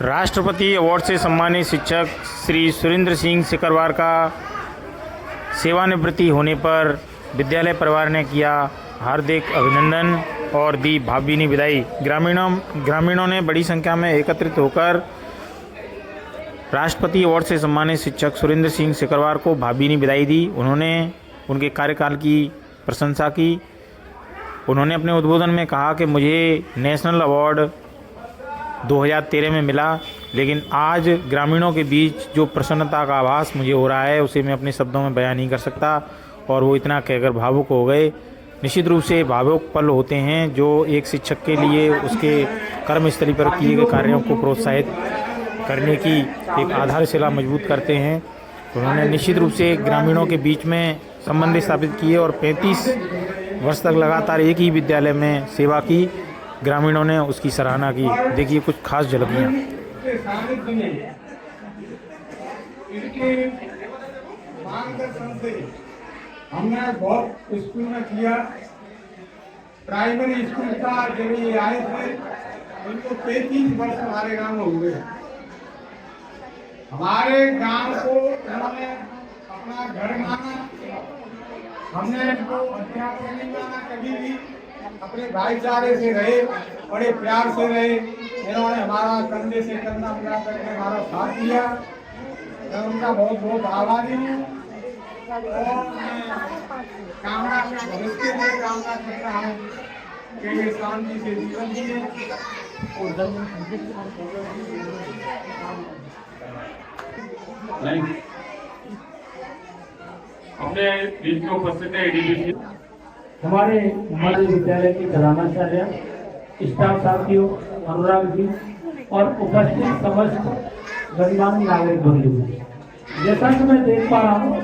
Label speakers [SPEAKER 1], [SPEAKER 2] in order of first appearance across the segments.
[SPEAKER 1] राष्ट्रपति अवार्ड से सम्मानित शिक्षक श्री सुरेंद्र सिंह सिकरवार का सेवानिवृत्ति होने पर विद्यालय परिवार ने किया हार्दिक अभिनंदन और दी भावभीनी विदाई। ग्रामीणों ने बड़ी संख्या में एकत्रित होकर राष्ट्रपति अवार्ड से सम्मानित शिक्षक सुरेंद्र सिंह सिकरवार को भावभीनी विदाई दी। उन्होंने उनके कार्यकाल की प्रशंसा की। उन्होंने अपने उद्बोधन में कहा कि मुझे नेशनल अवार्ड 2013 में मिला, लेकिन आज ग्रामीणों के बीच जो प्रसन्नता का आभास मुझे हो रहा है उसे मैं अपने शब्दों में बयान नहीं कर सकता। और वो इतना कहकर भावुक हो गए। निश्चित रूप से भावुक पल होते हैं जो एक शिक्षक के लिए उसके कर्मस्थली पर किए गए कार्यों को प्रोत्साहित करने की एक आधारशिला मजबूत करते हैं। उन्होंने निश्चित रूप से ग्रामीणों के बीच में संबंध स्थापित किए और 35 वर्ष तक लगातार एक ही विद्यालय में सेवा की। ग्रामीणों ने उसकी सराहना की। देखिए कुछ खास झलकियाँ।
[SPEAKER 2] हमने बहुत स्कूल में किया। प्राइमरी स्कूल का जब ये आए थे उनको 33 वर्ष हमारे गांव में हुए। हमारे गांव को उन्होंने अपना घर माना। हमने इनको अध्यापक नहीं माना कभी भी। अपने भाईचारे से रहे, बड़े प्यार से रहे। इन्होंने हमारा कंधे से कंधा मिला करके हमारा साथ दिया। मैं उनका बहुत बहुत आभारी हूँ। कामना भविष्य के लिए कामना कर रहा हूँ कि ये शांति से जीवन जिए और
[SPEAKER 3] अपने बीच में उपस्थित है एडीबीसी
[SPEAKER 4] हमारे मध्य विद्यालय की प्रधानाचार्य, स्टाफ साथियों, अनुराग जी और उपस्थित समस्त गणमान्य नागरिक बंधु, जैसा कि मैं देख पा रहा हूँ,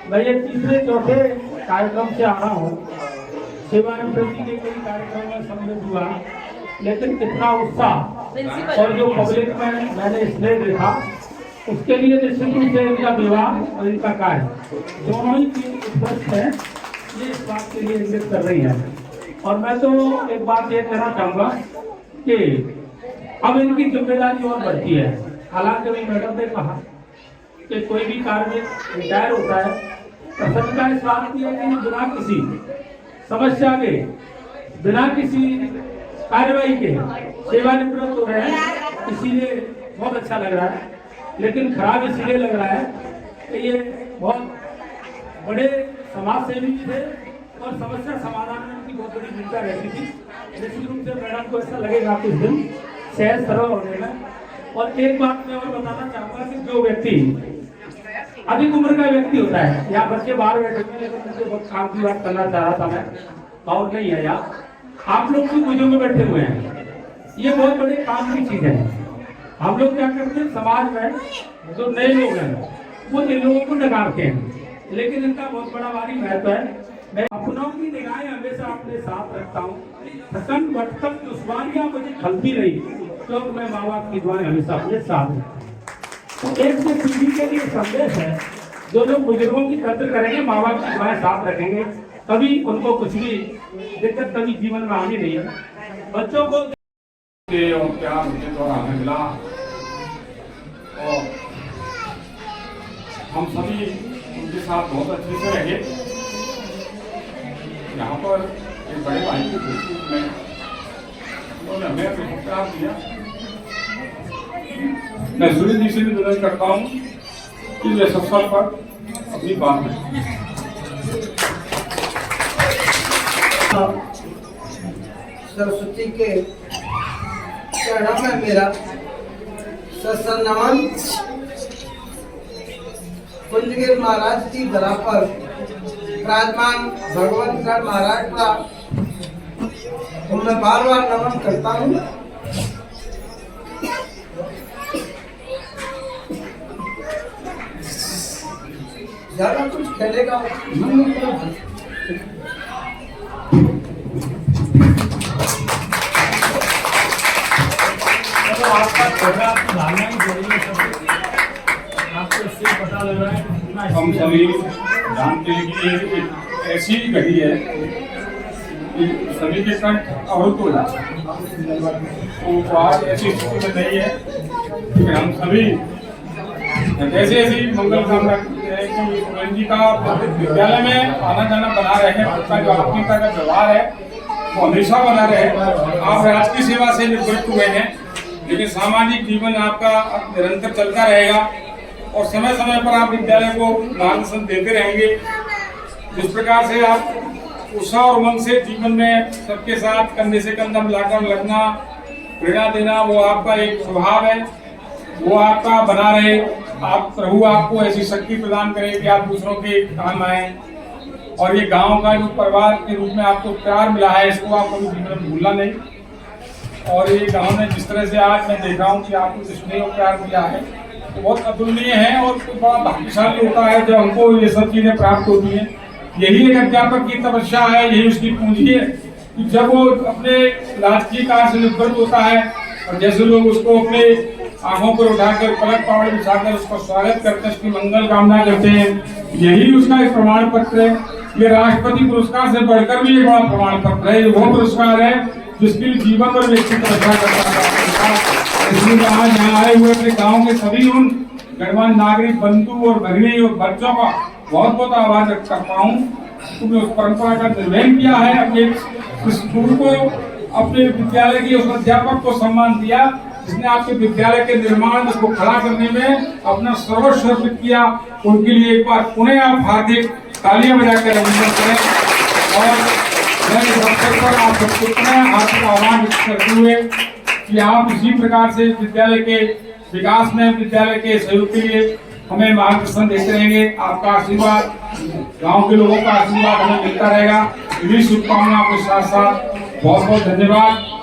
[SPEAKER 4] मैं ये तीसरे चौथे कार्यक्रम से आ रहा हूँ। सेवानिवृत्ति के कई कार्यक्रम में सम्मिलित हुआ, लेकिन इतना उत्साह और जो पब्लिक में मैंने स्नेह देखा, उसके लिए निश्चित रूप से इनका विवाह और इनका कार्य दोनों ही चीज उपस्थित है। ये इस बात के लिए इंगित कर रही है। और मैं तो एक बात ये कहना चाहूँगा कि अब इनकी जिम्मेदारी और बढ़ती है। हालांकि अभी मैडम ने कहा कि कोई भी कार्य में रिटायर होता है, प्रसन्नता इस बात की है कि बिना किसी समस्या के, बिना किसी कार्रवाई के सेवानिवृत्त हो रहे हैं, इसीलिए बहुत अच्छा लग रहा है। लेकिन खराब इसलिए लग रहा है कि ये बहुत बड़े समाज सेवी थे और समस्या समाधान में उनकी बहुत बड़ी भूमिका रहती थी। निश्चित रूप से मैडम को ऐसा लगेगा कुछ दिन सहज सरल होने में। और एक बात मैं और बताना चाहूँगा कि जो व्यक्ति अधिक उम्र का व्यक्ति होता है, या बच्चे बाहर बैठे हुए, लेकिन मुझे बहुत काम की बात करना चाह रहा था मैं, और नहीं है यार, आप लोग भी बुजुर्ग बैठे हुए हैं, ये बहुत बड़े काम की चीज है। हम लोग क्या करते हैं, समाज में जो नए लोग हैं वो इन लोगों को नकारते हैं, लेकिन इनका बहुत बड़ा भारी महत्व है। मैं अपनों की निगाहें हमेशा अपने साथ रखता हूँ। थकन भटकन दुश्वारियां मुझे खलती रही, तो मैं माँ बाप की दुआएं हमेशा अपने साथ रखता हूँ। तो एक से पीढ़ी के लिए संदेश है, जो लोग बुजुर्गों की कदर करेंगे, माँ बाप की दुआएं साथ रखेंगे, कभी उनको कुछ भी दिक्कत कभी जीवन में आनी नहीं है। बच्चों को
[SPEAKER 3] और प्यार मुझे द्वारा हमें मिला और हम सभी उनके साथ बहुत अच्छे से रहे। यहाँ पर एक बड़े भाई की खुशी में उन्होंने हमें अपना प्यार दिया। मैं सुरेंद्र जी से भी निवेदन करता हूँ कि इस अवसर पर अपनी बात रखें।
[SPEAKER 5] सरस्वती के चरणों में मेरा सत्सनमन। कुंजगिर महाराज की धरा पर विराजमान भगवंतगढ़ महाराज का मैं बार बार नमन करता हूँ। ज्यादा कुछ खेलेगा
[SPEAKER 4] आपका धारणा की जरूरी है, आपको इससे पता लग रहा है।
[SPEAKER 3] हम सभी जानते हैं कि एक ऐसी घड़ी है कि सभी के कंठ अवरुद्ध हो जाते हैं। तो आज ऐसी स्थिति में नहीं है कि हम सभी जैसे ऐसी मंगल कामना करते हैं कि सुरेंद्र जी का विद्यालय में आना जाना बना रहे, उनका जो आत्मीयता का व्यवहार है वो हमेशा बना रहे। आप राजकीय सेवा से निवृत्त हुए हैं, लेकिन सामाजिक जीवन आपका निरंतर चलता रहेगा और समय समय पर आप विद्यालय को मार्गदर्शन देते रहेंगे। जिस प्रकार से आप उत्साह और उमंग से जीवन में सबके साथ कंधे से कंधा मिलाकर लगना, प्रेरणा देना, वो आपका एक स्वभाव है, वो आपका बना रहे। आप प्रभु आपको ऐसी शक्ति प्रदान करे कि आप दूसरों के काम आए और ये गांव का जो परिवार के रूप में आपको प्यार मिला है, इसको आप कभी जीवन में भूलना नहीं। और ये गांव में जिस तरह से आज मैं देख रहा हूँ कि आपको स्नेह और प्यार मिला है, तो बहुत अतुलनीय है और बड़ा भाग्यशाली होता है जब हमको ये सब चीजें प्राप्त होती हैं। यही एक अध्यापक की तपस्या है, यही उसकी पूंजी है कि जब वो अपने राजकीय कार्य से निवृत्त होता है और जैसे लोग उसको अपने आंखों पर उठाकर पलक पावड़े बिछाकर उसका स्वागत करते हैं, उसकी मंगल कामना करते हैं, यही उसका एक प्रमाण पत्र है। ये राष्ट्रपति पुरस्कार से बढ़कर भी एक बड़ा प्रमाण पत्र है। ये वो पुरस्कार है जिसके लिए जीवन भर व्यक्ति तपस्या करता है। इसलिए आज यहाँ आए हुए अपने गाँव के सभी उन गणमान्य नागरिक बंधु और भगिनी और बच्चों का बहुत बहुत आभार व्यक्त करता हूँ। तुमने उस परंपरा का निर्वहन किया है, अपने स्कूल को, अपने विद्यालय के उस अध्यापक को सम्मान दिया जिसने आपके विद्यालय के निर्माण को खड़ा करने में अपना सर्वस्व अर्पित किया। उनके लिए एक बार पुनः आप हार्दिक तालियां बजाकर अभिनंदन करें। और मैं इस अवसर पर आप सबको पुनः हार्दिक आह्वान व्यक्त करते हुए कि आप इसी प्रकार से विद्यालय के विकास में, विद्यालय के सहयोग के लिए हमें मार्गदर्शन देते रहेंगे। आपका आशीर्वाद, गांव के लोगों का आशीर्वाद हमें मिलता रहेगा। इन्हीं शुभकामनाओं के साथ साथ बहुत बहुत धन्यवाद।